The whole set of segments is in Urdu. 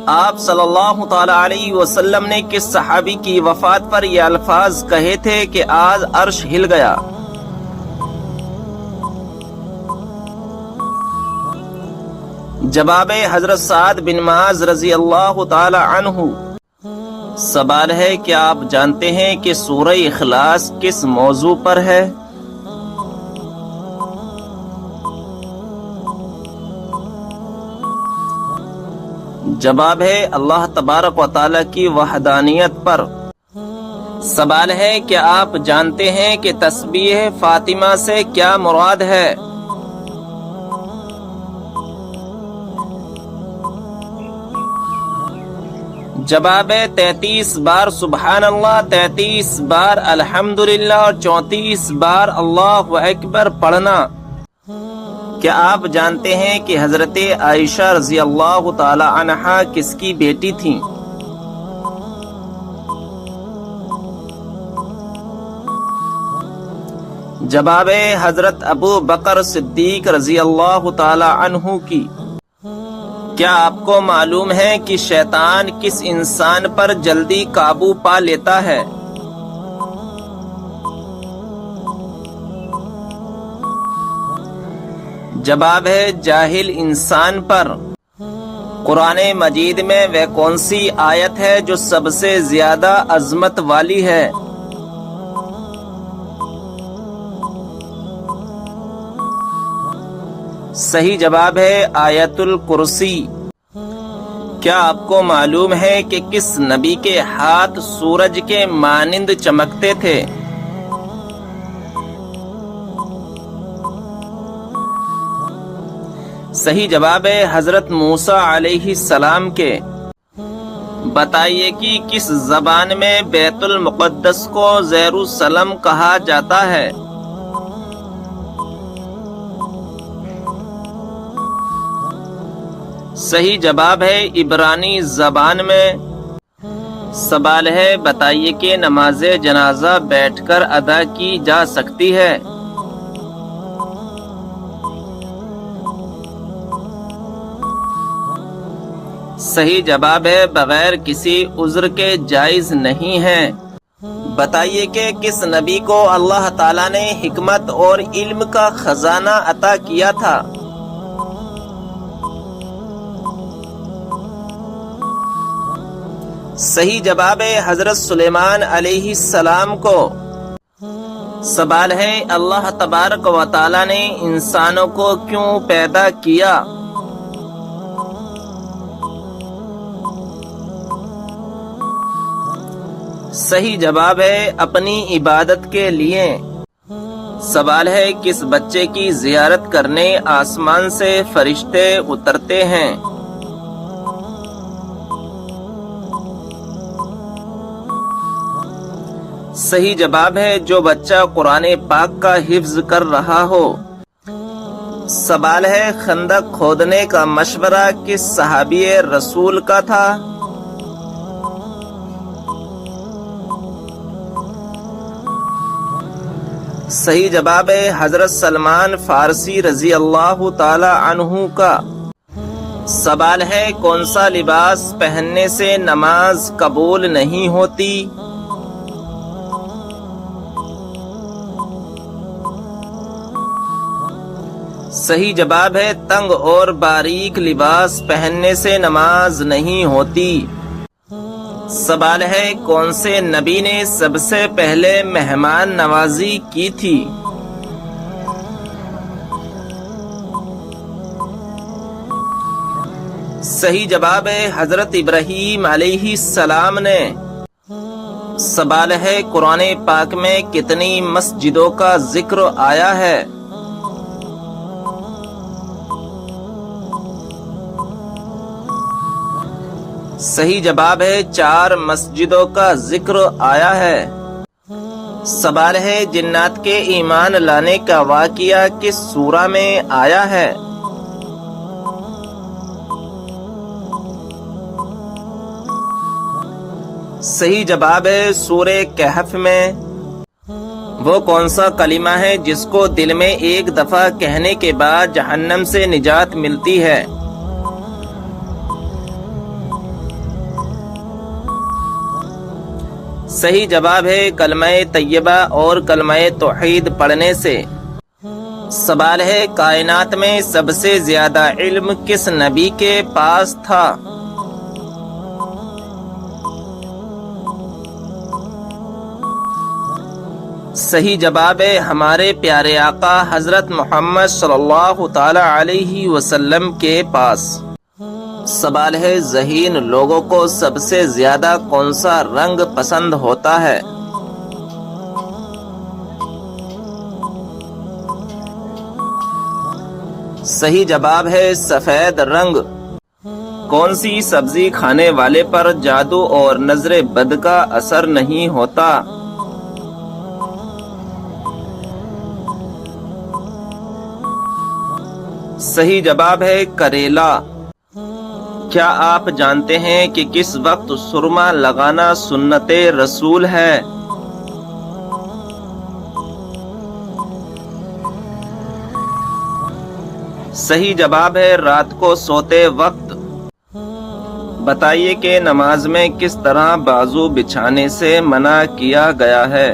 آپ صلی اللہ تعالی علیہ وسلم نے کس صحابی کی وفات پر یہ الفاظ کہے تھے کہ آج عرش ہل گیا؟ جواب حضرت سعد بن معاذ رضی اللہ تعالی عنہ۔ سوال ہے، کیا آپ جانتے ہیں کہ سورہ اخلاص کس موضوع پر ہے؟ جواب ہے اللہ تبارک و تعالی کی وحدانیت پر۔ سوال ہے، کیا آپ جانتے ہیں کہ تسبیح فاطمہ سے کیا مراد ہے؟ جواب ہے 33 بار سبحان اللہ، 33 بار الحمدللہ اور 34 بار اللہ اکبر پڑھنا۔ کیا آپ جانتے ہیں کہ حضرت عائشہ رضی اللہ تعالی عنہا کس کی بیٹی تھیں؟ جواب ہے حضرت ابو بکر صدیق رضی اللہ تعالی عنہ کی۔ کیا آپ کو معلوم ہے کہ شیطان کس انسان پر جلدی قابو پا لیتا ہے؟ جواب ہے جاہل انسان پر۔ قرآن مجید میں وہ کون سی آیت ہے جو سب سے زیادہ عظمت والی ہے؟ صحیح جواب ہے آیت الکرسی۔ کیا آپ کو معلوم ہے کہ کس نبی کے ہاتھ سورج کے مانند چمکتے تھے؟ صحیح جواب ہے حضرت موسیٰ علیہ السلام کے۔ بتائیے کہ کس زبان میں بیت المقدس کو یروشلم کہا جاتا ہے؟ صحیح جواب ہے عبرانی زبان میں۔ سوال ہے، بتائیے کہ نماز جنازہ بیٹھ کر ادا کی جا سکتی ہے؟ صحیح جواب ہے بغیر کسی عذر کے جائز نہیں ہے۔ بتائیے کہ کس نبی کو اللہ تعالیٰ نے حکمت اور علم کا خزانہ عطا کیا تھا؟ صحیح جواب ہے حضرت سلیمان علیہ السلام کو۔ سوال ہے، اللہ تبارک و تعالی نے انسانوں کو کیوں پیدا کیا؟ صحیح جواب ہے اپنی عبادت کے لیے۔ سوال ہے، کس بچے کی زیارت کرنے آسمان سے فرشتے اترتے ہیں؟ صحیح جواب ہے جو بچہ قرآن پاک کا حفظ کر رہا ہو۔ سوال ہے، خندق کھودنے کا مشورہ کس صحابی رسول کا تھا؟ صحیح جواب ہے حضرت سلمان فارسی رضی اللہ تعالی عنہ کا۔ سوال ہے، کون سا لباس پہننے سے نماز قبول نہیں ہوتی؟ صحیح جواب ہے تنگ اور باریک لباس پہننے سے نماز نہیں ہوتی۔ سوال ہے، کون سے نبی نے سب سے پہلے مہمان نوازی کی تھی؟ صحیح جواب ہے حضرت ابراہیم علیہ السلام نے۔ سوال ہے، قرآن پاک میں کتنی مسجدوں کا ذکر آیا ہے؟ صحیح جواب ہے 4 مسجدوں کا ذکر آیا ہے۔ سوال ہے، جنات کے ایمان لانے کا واقعہ کس سورہ میں آیا ہے؟ صحیح جواب ہے سورہ کہف میں۔ وہ کون سا کلمہ ہے جس کو دل میں ایک دفعہ کہنے کے بعد جہنم سے نجات ملتی ہے؟ صحیح جواب ہے کلمہ طیبہ اور کلمہ توحید پڑھنے سے۔ سوال ہے کائنات میں سب سے زیادہ علم کس نبی کے پاس تھا؟ صحیح جواب ہے ہمارے پیارے آقا حضرت محمد صلی اللہ تعالی علیہ وسلم کے پاس۔ سوال ہے ذہین لوگوں کو سب سے زیادہ کون سا رنگ پسند ہوتا ہے؟ صحیح جواب ہے سفید رنگ۔ کون سی سبزی کھانے والے پر جادو اور نظر بد کا اثر نہیں ہوتا؟ صحیح جواب ہے کریلا۔ کیا آپ جانتے ہیں کہ کس وقت سرما لگانا سنت رسول ہے؟ صحیح جواب ہے رات کو سوتے وقت۔ بتائیے کہ نماز میں کس طرح بازو بچھانے سے منع کیا گیا ہے؟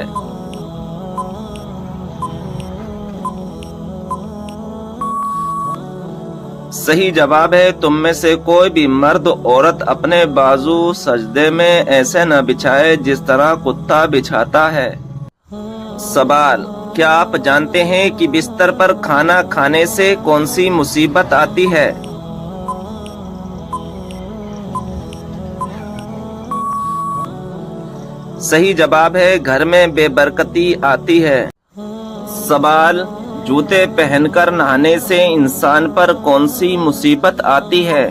صحیح جواب ہے تم میں سے کوئی بھی مرد عورت اپنے بازو سجدے میں ایسے نہ بچھائے جس طرح کتا بچھاتا ہے۔ سوال کیا آپ جانتے ہیں کہ بستر پر کھانا کھانے سے کون سی مصیبت آتی ہے؟ صحیح جواب ہے گھر میں بے برکتی آتی ہے۔ سوال جوتے پہن کر نہانے سے انسان پر کون سی مصیبت آتی ہے؟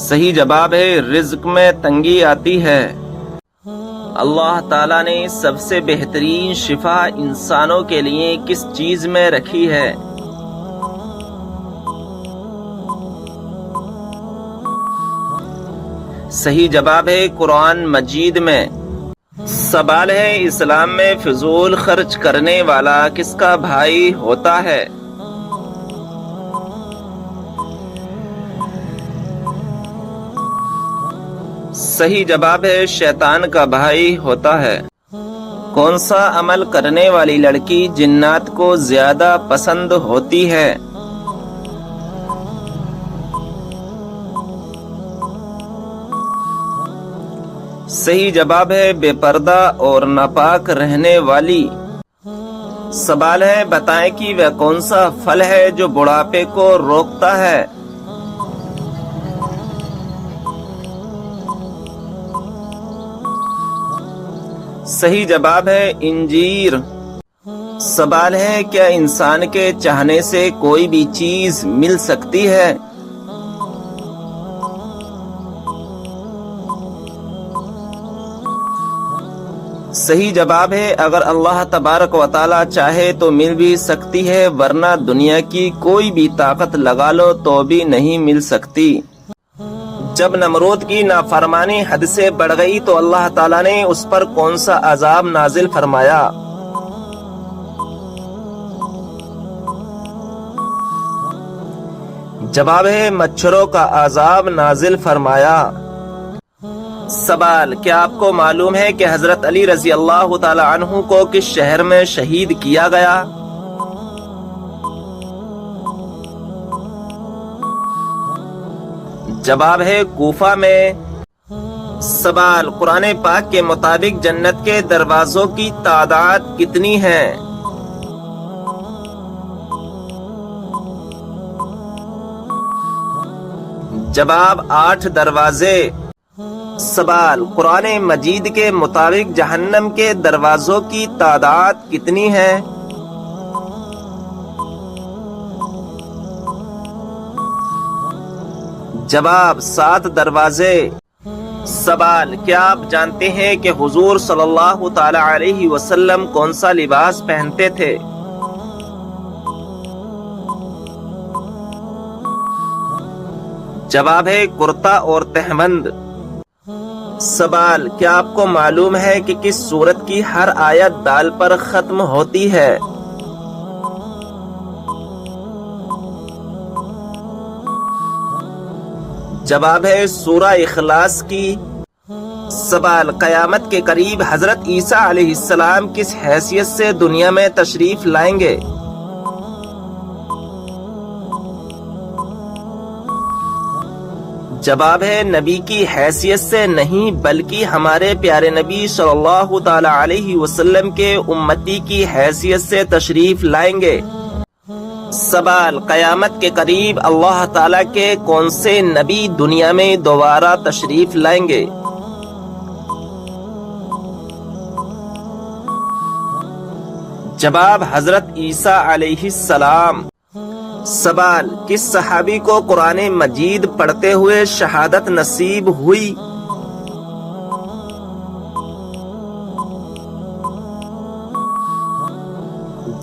صحیح جواب ہے رزق میں تنگی آتی ہے۔ اللہ تعالیٰ نے سب سے بہترین شفا انسانوں کے لیے کس چیز میں رکھی ہے؟ صحیح جواب ہے قرآن مجید میں۔ سوال ہے اسلام میں فضول خرچ کرنے والا کس کا بھائی ہوتا ہے؟ صحیح جواب ہے شیطان کا بھائی ہوتا ہے۔ کون سا عمل کرنے والی لڑکی جنات کو زیادہ پسند ہوتی ہے؟ صحیح جواب ہے بے پردہ اور ناپاک رہنے والی۔ سوال ہے بتائیں کہ وہ کون سا پھل ہے جو بڑھاپے کو روکتا ہے؟ صحیح جواب ہے انجیر۔ سوال ہے کیا انسان کے چاہنے سے کوئی بھی چیز مل سکتی ہے؟ صحیح جواب ہے اگر اللہ تبارک و تعالی چاہے تو مل بھی سکتی ہے ورنہ دنیا کی کوئی بھی طاقت لگا لو تو بھی نہیں مل سکتی۔ جب نمرود کی نافرمانی حد سے بڑھ گئی تو اللہ تعالیٰ نے اس پر کون سا عذاب نازل فرمایا؟ جواب ہے مچھروں کا عذاب نازل فرمایا۔ سوال کیا آپ کو معلوم ہے کہ حضرت علی رضی اللہ تعالی عنہ کو کس شہر میں شہید کیا گیا؟ جواب ہے کوفہ میں۔ سوال قرآن پاک کے مطابق جنت کے دروازوں کی تعداد کتنی ہے؟ جواب 8 دروازے۔ سوال قرآن مجید کے مطابق جہنم کے دروازوں کی تعداد کتنی ہے؟ جواب 7 دروازے۔ سوال کیا آپ جانتے ہیں کہ حضور صلی اللہ تعالی علیہ وسلم کون سا لباس پہنتے تھے؟ جواب ہے کرتا اور تہبند۔ سوال کیا آپ کو معلوم ہے کہ کس سورت کی ہر آیت دال پر ختم ہوتی ہے؟ جواب ہے سورہ اخلاص کی۔ سوال، قیامت کے قریب حضرت عیسیٰ علیہ السلام کس حیثیت سے دنیا میں تشریف لائیں گے؟ جواب ہے نبی کی حیثیت سے نہیں بلکہ ہمارے پیارے نبی صلی اللہ تعالی علیہ وسلم کے امتی کی حیثیت سے تشریف لائیں گے۔ سوال، قیامت کے قریب اللہ تعالیٰ کے کون سے نبی دنیا میں دوبارہ تشریف لائیں گے؟ جواب، حضرت عیسیٰ علیہ السلام۔ سوال، کس صحابی کو قرآن مجید پڑھتے ہوئے شہادت نصیب ہوئی؟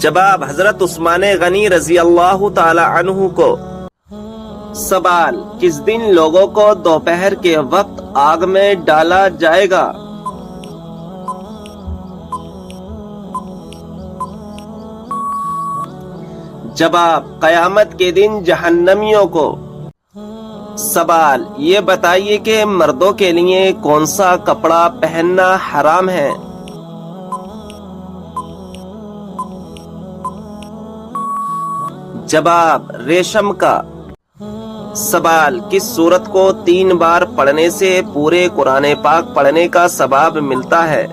جواب، حضرت عثمان غنی رضی اللہ تعالی عنہ کو۔ سوال، کس دن لوگوں کو دوپہر کے وقت آگ میں ڈالا جائے گا؟ جواب، قیامت کے دن جہنمیوں کو۔ سوال، یہ بتائیے کہ مردوں کے لیے کون سا کپڑا پہننا حرام ہے؟ جواب، ریشم کا۔ سوال، کس سورت کو 3 بار پڑھنے سے پورے قرآن پاک پڑھنے کا ثواب ملتا ہے؟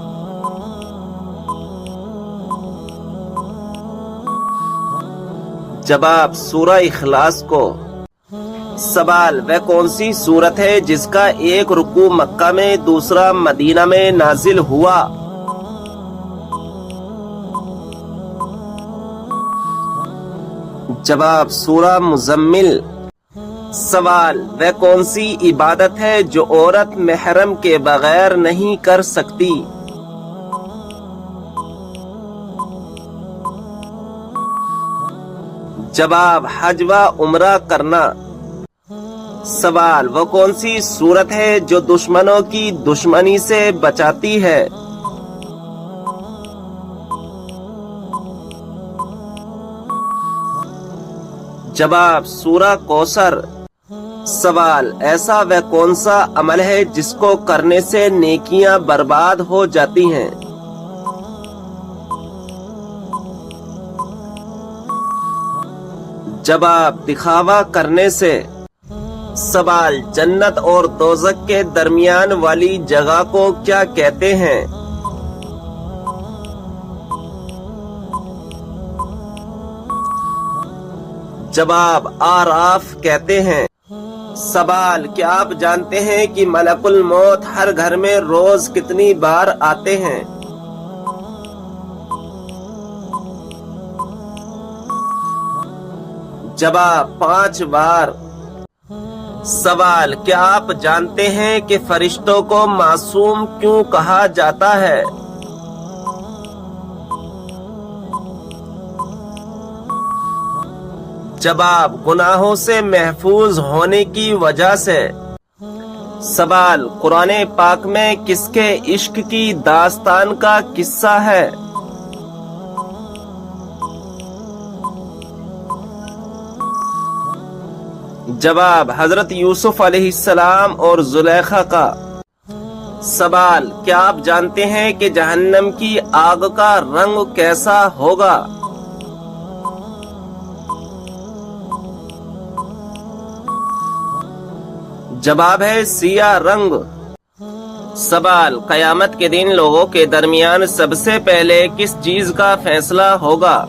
جواب، سورہ اخلاص کو۔ سوال، وہ کون سی سورت ہے جس کا ایک رکوع مکہ میں دوسرا مدینہ میں نازل ہوا؟ جواب، سورہ مزمل۔ سوال، وہ کون سی عبادت ہے جو عورت محرم کے بغیر نہیں کر سکتی؟ جواب، حج و عمرہ کرنا۔ سوال، وہ کون سی سورت ہے جو دشمنوں کی دشمنی سے بچاتی ہے؟ جواب، سورہ کوثر۔ سوال، ایسا وہ کون سا عمل ہے جس کو کرنے سے نیکیاں برباد ہو جاتی ہیں؟ جواب، دکھاوا کرنے سے۔ سوال، جنت اور دوزخ کے درمیان والی جگہ کو کیا کہتے ہیں؟ جواب، آراف کہتے ہیں۔ سوال، کیا آپ جانتے ہیں کہ ملک الموت ہر گھر میں روز کتنی بار آتے ہیں؟ جواب، 5 بار۔ سوال، کیا آپ جانتے ہیں کہ فرشتوں کو معصوم کیوں کہا جاتا ہے؟ جواب، گناہوں سے محفوظ ہونے کی وجہ سے۔ سوال، قرآن پاک میں کس کے عشق کی داستان کا قصہ ہے؟ جواب، حضرت یوسف علیہ السلام اور زلیخا کا۔ سوال، کیا آپ جانتے ہیں کہ جہنم کی آگ کا رنگ کیسا ہوگا؟ جواب ہے سیاہ رنگ۔ سوال، قیامت کے دن لوگوں کے درمیان سب سے پہلے کس چیز کا فیصلہ ہوگا؟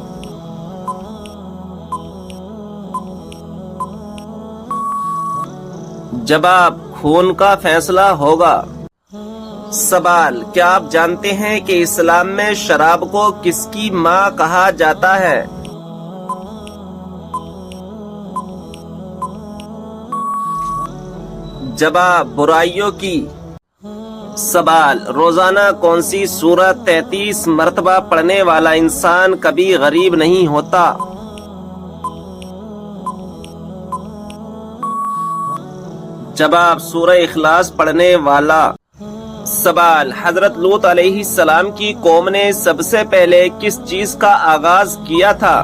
جواب، خون کا فیصلہ ہوگا۔ سوال، کیا آپ جانتے ہیں کہ اسلام میں شراب کو کس کی ماں کہا جاتا ہے؟ جواب، برائیوں کی۔ سوال، روزانہ کون سی سورت 33 مرتبہ پڑھنے والا انسان کبھی غریب نہیں ہوتا؟ جواب، سورہ اخلاص پڑھنے والا۔ سوال، حضرت لوط علیہ السلام کی قوم نے سب سے پہلے کس چیز کا آغاز کیا تھا؟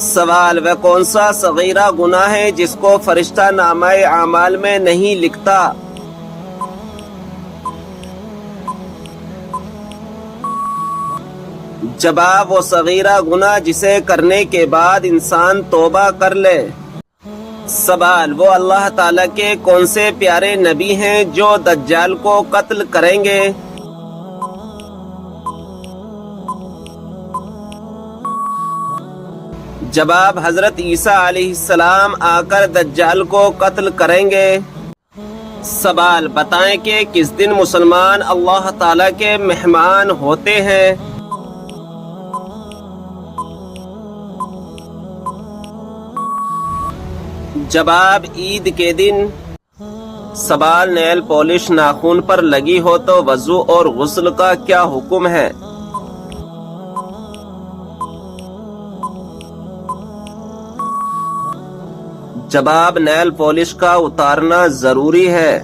سوال: وہ کون سا صغیرہ گناہ ہے جس کو فرشتہ نامہ اعمال میں نہیں لکھتا؟ جواب: وہ صغیرہ گناہ جسے کرنے کے بعد انسان توبہ کر لے۔ سوال: وہ اللہ تعالیٰ کے کون سے پیارے نبی ہیں جو دجال کو قتل کریں گے؟ جواب: حضرت عیسیٰ علیہ السلام آ کر دجال کو قتل کریں گے۔ سوال: بتائیں کہ کس دن مسلمان اللہ تعالیٰ کے مہمان ہوتے ہیں؟ جواب: عید کے دن۔ سوال: نیل پالش ناخن پر لگی ہو تو وضو اور غسل کا کیا حکم ہے؟ جواب: نیل پالش کا اتارنا ضروری ہے۔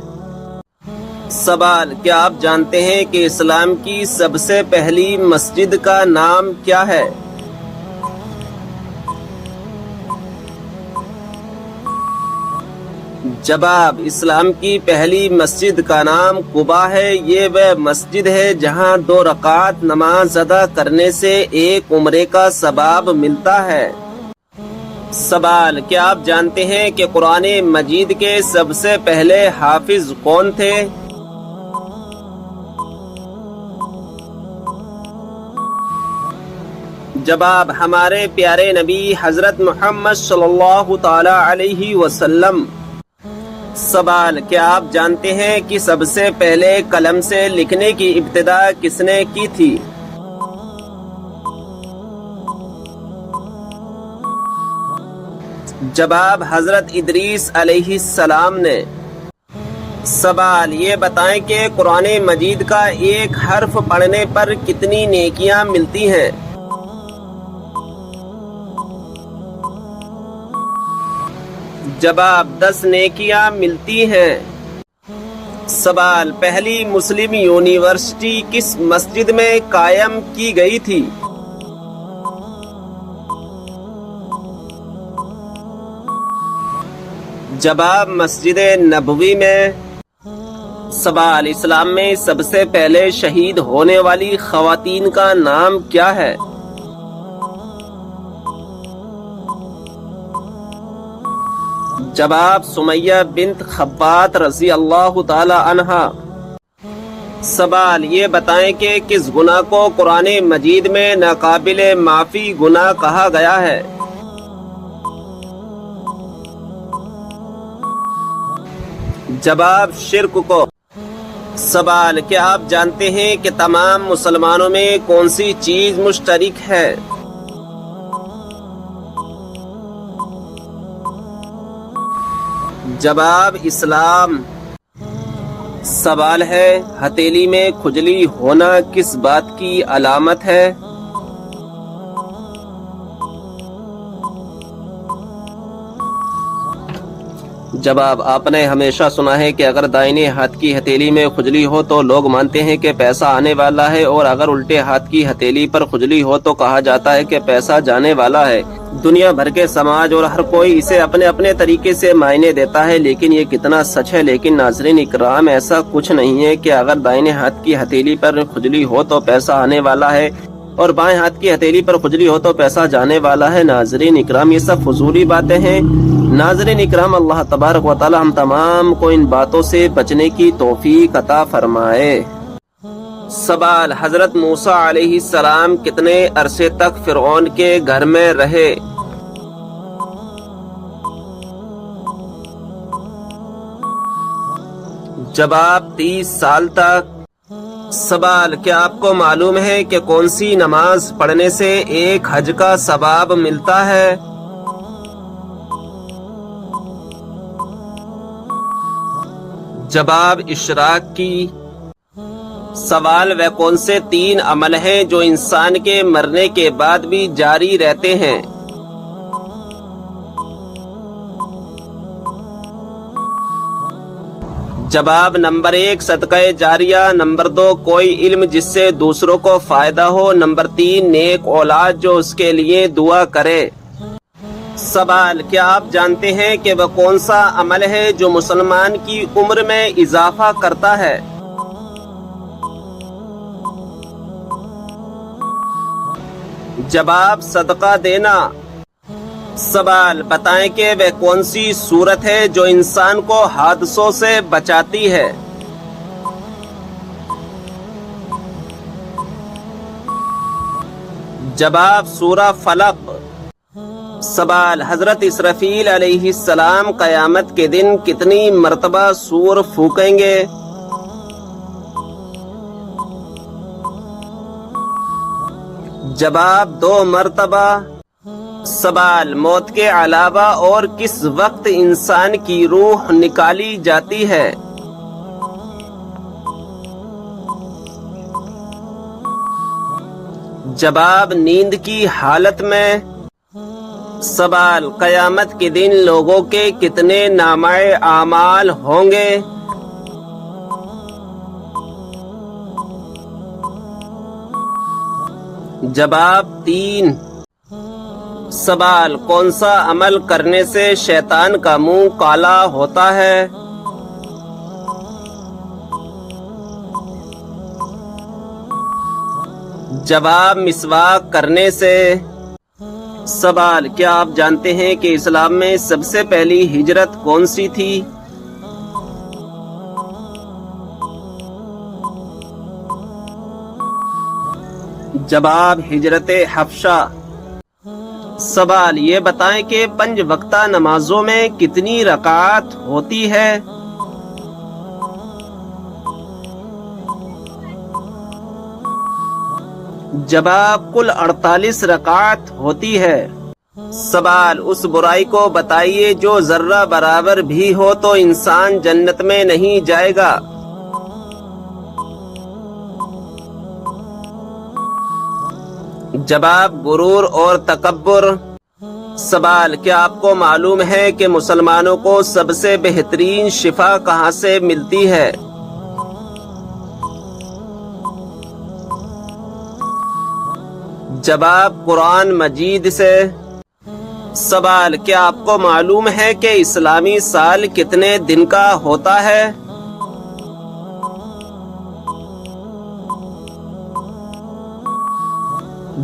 سوال: کیا آپ جانتے ہیں کہ اسلام کی سب سے پہلی مسجد کا نام کیا ہے؟ جواب: اسلام کی پہلی مسجد کا نام قباء ہے۔ یہ وہ مسجد ہے جہاں 2 رکعت نماز ادا کرنے سے ایک عمرے کا ثواب ملتا ہے۔ سوال: کیا آپ جانتے ہیں کہ قرآن مجید کے سب سے پہلے حافظ کون تھے؟ جواب: ہمارے پیارے نبی حضرت محمد صلی اللہ تعالی علیہ وسلم۔ سوال: کیا آپ جانتے ہیں کہ سب سے پہلے قلم سے لکھنے کی ابتدا کس نے کی تھی؟ جواب: حضرت ادریس علیہ السلام نے۔ سوال: یہ بتائیں کہ قرآن مجید کا ایک حرف پڑھنے پر کتنی نیکیاں ملتی ہیں؟ جواب: 10 نیکیاں ملتی ہیں۔ سوال: پہلی مسلم یونیورسٹی کس مسجد میں قائم کی گئی تھی؟ جواب: مسجد نبوی میں۔ سوال: اسلام میں سب سے پہلے شہید ہونے والی خواتین کا نام کیا ہے؟ جواب: سمیہ بنت خبات رضی اللہ تعالی عنہا۔ سوال: یہ بتائیں کہ کس گناہ کو قرآن مجید میں ناقابل معافی گناہ کہا گیا ہے؟ جواب: شرک کو۔ سوال: کیا آپ جانتے ہیں کہ تمام مسلمانوں میں کون سی چیز مشترک ہے؟ جواب: اسلام۔ سوال ہے: ہتھیلی میں کھجلی ہونا کس بات کی علامت ہے؟ جواب: آپ نے ہمیشہ سنا ہے کہ اگر دائیں ہاتھ کی ہتھیلی میں کھجلی ہو تو لوگ مانتے ہیں کہ پیسہ آنے والا ہے، اور اگر الٹے ہاتھ کی ہتھیلی پر کھجلی ہو تو کہا جاتا ہے کہ پیسہ جانے والا ہے۔ دنیا بھر کے سماج اور ہر کوئی اسے اپنے اپنے طریقے سے معنی دیتا ہے، لیکن یہ کتنا سچ ہے؟ لیکن ناظرین اکرام، ایسا کچھ نہیں ہے کہ اگر دائیں ہاتھ کی ہتھیلی پر کھجلی ہو تو پیسہ آنے والا ہے اور بائیں ہاتھ کی ہتھیلی پر کھجلی ہو تو پیسہ جانے والا ہے۔ ناظرین اکرام، یہ سب فضولی باتیں ہیں۔ ناظرین اکرام، اللہ تبارک و تعالی ہم تمام کو ان باتوں سے بچنے کی توفیق عطا فرمائے۔ سوال: حضرت موسیٰ علیہ السلام کتنے عرصے تک فرعون کے گھر میں رہے؟ جواب: 30 سال تک۔ سوال: کیا آپ کو معلوم ہے کہ کون سی نماز پڑھنے سے ایک حج کا ثواب ملتا ہے؟ جواب: اشراق کی۔ سوال: وہ کون سے 3 عمل ہیں جو انسان کے مرنے کے بعد بھی جاری رہتے ہیں؟ جواب: نمبر 1 صدقہ جاریہ، نمبر 2 کوئی علم جس سے دوسروں کو فائدہ ہو، نمبر 3 نیک اولاد جو اس کے لیے دعا کرے۔ سوال، کیا آپ جانتے ہیں کہ وہ کون سا عمل ہے جو مسلمان کی عمر میں اضافہ کرتا ہے؟ جواب، صدقہ دینا۔ سوال، بتائیں کہ وہ کون سی صورت ہے جو انسان کو حادثوں سے بچاتی ہے؟ جواب، سورہ فلق۔ سوال، حضرت اسرافیل علیہ السلام قیامت کے دن کتنی مرتبہ سور پھونکیں گے؟ جواب، 2 مرتبہ۔ سوال، موت کے علاوہ اور کس وقت انسان کی روح نکالی جاتی ہے؟ جواب، نیند کی حالت میں۔ سوال، قیامت کے دن لوگوں کے کتنے نامہ اعمال ہوں گے؟ جواب، 3۔ سوال، کون سا عمل کرنے سے شیطان کا منہ کالا ہوتا ہے؟ جواب، مسواک کرنے سے۔ سوال، کیا آپ جانتے ہیں کہ اسلام میں سب سے پہلی ہجرت کون سی تھی؟ جواب، ہجرت حبشہ۔ سوال، یہ بتائیں کہ 5 وقتہ نمازوں میں کتنی رکعات ہوتی ہے؟ جواب، کل 48 رکعات ہوتی ہے۔ سوال، اس برائی کو بتائیے جو ذرہ برابر بھی ہو تو انسان جنت میں نہیں جائے گا۔ جواب، غرور اور تکبر۔ سوال، کیا آپ کو معلوم ہے کہ مسلمانوں کو سب سے بہترین شفا کہاں سے ملتی ہے؟ جواب، قرآن مجید سے۔ سوال، کیا آپ کو معلوم ہے کہ اسلامی سال کتنے دن کا ہوتا ہے؟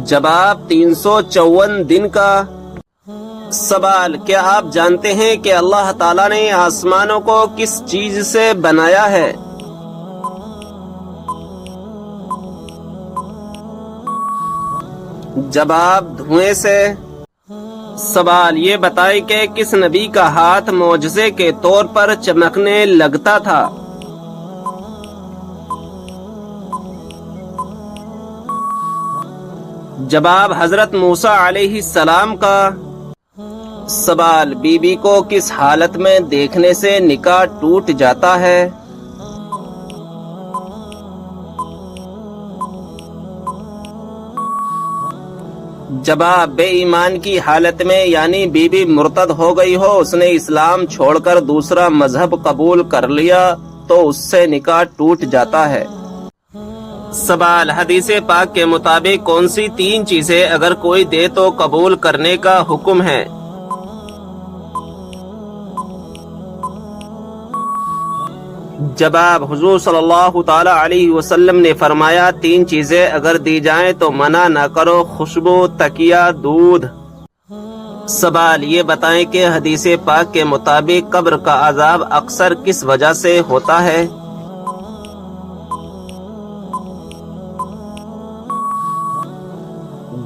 جواب، 354 دن کا۔ سوال، کیا آپ جانتے ہیں کہ اللہ تعالیٰ نے آسمانوں کو کس چیز سے بنایا ہے؟ جواب، دھوئیں سے۔ سوال، یہ بتائیں کہ کس نبی کا ہاتھ معجزے کے طور پر چمکنے لگتا تھا؟ جواب، حضرت موسیٰ علیہ السلام کا۔ سوال، بی بی کو کس حالت میں دیکھنے سے نکاح ٹوٹ جاتا ہے؟ جواب، بے ایمان کی حالت میں، یعنی بی بی مرتد ہو گئی ہو، اس نے اسلام چھوڑ کر دوسرا مذہب قبول کر لیا تو اس سے نکاح ٹوٹ جاتا ہے۔ سوال، حدیث پاک کے مطابق کون سی 3 چیزیں اگر کوئی دے تو قبول کرنے کا حکم ہے؟ جواب، حضور صلی اللہ تعالی علیہ وسلم نے فرمایا 3 چیزیں اگر دی جائیں تو منع نہ کرو، خوشبو، تکیہ، دودھ۔ سوال، یہ بتائیں کہ حدیث پاک کے مطابق قبر کا عذاب اکثر کس وجہ سے ہوتا ہے؟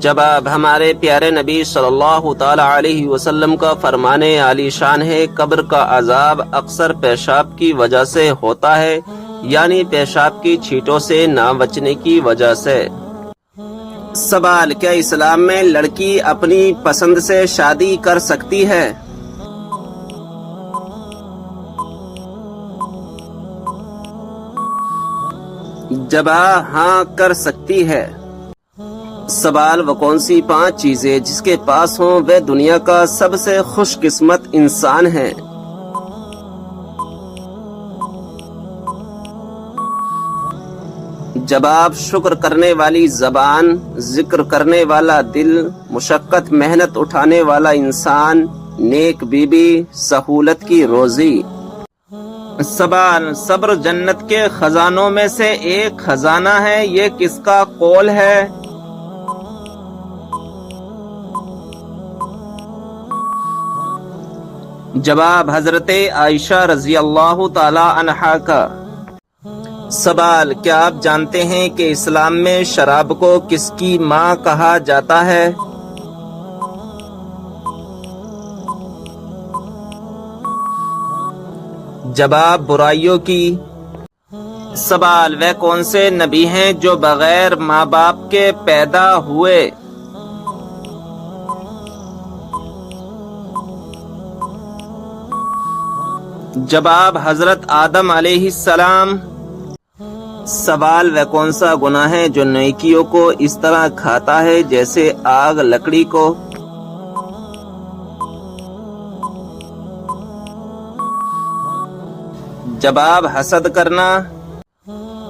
جواب، ہمارے پیارے نبی صلی اللہ تعالی علیہ وسلم کا فرمانے عالی شان ہے، قبر کا عذاب اکثر پیشاب کی وجہ سے ہوتا ہے، یعنی پیشاب کی چھینٹوں سے نہ بچنے کی وجہ سے۔ سوال، کیا اسلام میں لڑکی اپنی پسند سے شادی کر سکتی ہے؟ جواب، ہاں کر سکتی ہے۔ سوال، وہ کون سی 5 چیزیں جس کے پاس ہوں وہ دنیا کا سب سے خوش قسمت انسان ہے؟ جواب شکر کرنے والی زبان، ذکر کرنے والا دل، مشقت محنت اٹھانے والا انسان، نیک بیوی، سہولت کی روزی۔ سوال، صبر جنت کے خزانوں میں سے ایک خزانہ ہے، یہ کس کا قول ہے؟ جواب حضرت عائشہ رضی اللہ تعالی عنہا کا۔ سوال، کیا آپ جانتے ہیں کہ اسلام میں شراب کو کس کی ماں کہا جاتا ہے؟ جواب برائیوں کی۔ سوال، وہ کون سے نبی ہیں جو بغیر ماں باپ کے پیدا ہوئے؟ جواب حضرت آدم علیہ السلام۔ سوال، وہ کون سا گناہ ہے جو نیکیوں کو اس طرح کھاتا ہے جیسے آگ لکڑی کو؟ جواب حسد کرنا۔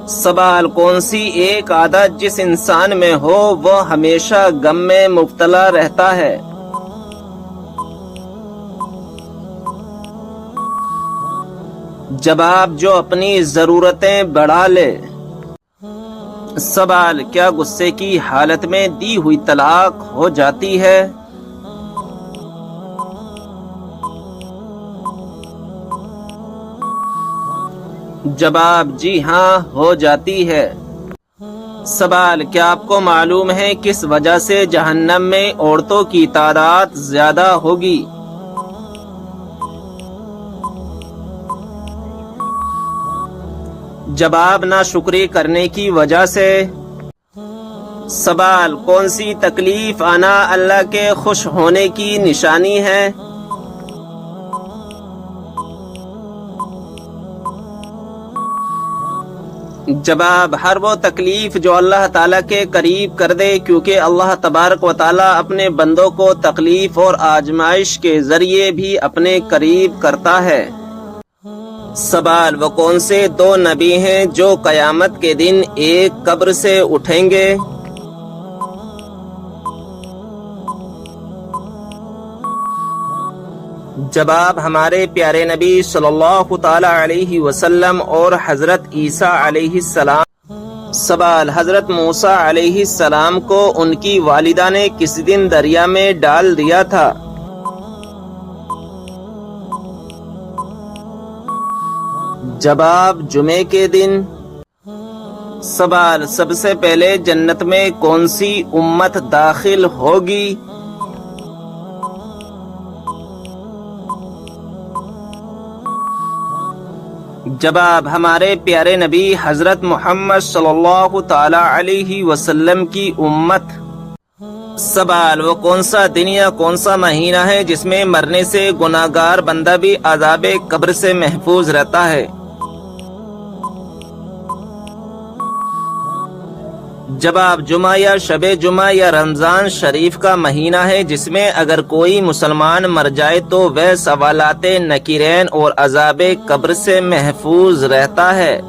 سوال، کون سی ایک عادت جس انسان میں ہو وہ ہمیشہ غم میں مبتلا رہتا ہے؟ جواب جو اپنی ضرورتیں بڑھا لے۔ سوال، کیا غصے کی حالت میں دی ہوئی طلاق ہو جاتی ہے؟ جواب جی ہاں ہو جاتی ہے۔ سوال، کیا آپ کو معلوم ہے کس وجہ سے جہنم میں عورتوں کی تعداد زیادہ ہوگی؟ جواب ناشکری کرنے کی وجہ سے۔ سوال، کون سی تکلیف آنا اللہ کے خوش ہونے کی نشانی ہے؟ جواب ہر وہ تکلیف جو اللہ تعالیٰ کے قریب کر دے، کیونکہ اللہ تبارک و تعالیٰ اپنے بندوں کو تکلیف اور آزمائش کے ذریعے بھی اپنے قریب کرتا ہے۔ سوال، وہ کون سے دو نبی ہیں جو قیامت کے دن ایک قبر سے اٹھیں گے؟ جواب ہمارے پیارے نبی صلی اللہ تعالی علیہ وسلم اور حضرت عیسیٰ علیہ السلام۔ سوال، حضرت موسیٰ علیہ السلام کو ان کی والدہ نے کس دن دریا میں ڈال دیا تھا؟ جواب جمعے کے دن۔ سوال، سب سے پہلے جنت میں کون سی امت داخل ہوگی؟ جواب ہمارے پیارے نبی حضرت محمد صلی اللہ تعالی علیہ وسلم کی امت۔ سوال، وہ کون سا دن یا کون سا مہینہ ہے جس میں مرنے سے گناہگار بندہ بھی عذاب قبر سے محفوظ رہتا ہے؟ جواب جمعہ یا شب جمعہ یا رمضان شریف کا مہینہ ہے جس میں اگر کوئی مسلمان مر جائے تو وہ سوالات نکیرین اور عذاب قبر سے محفوظ رہتا ہے۔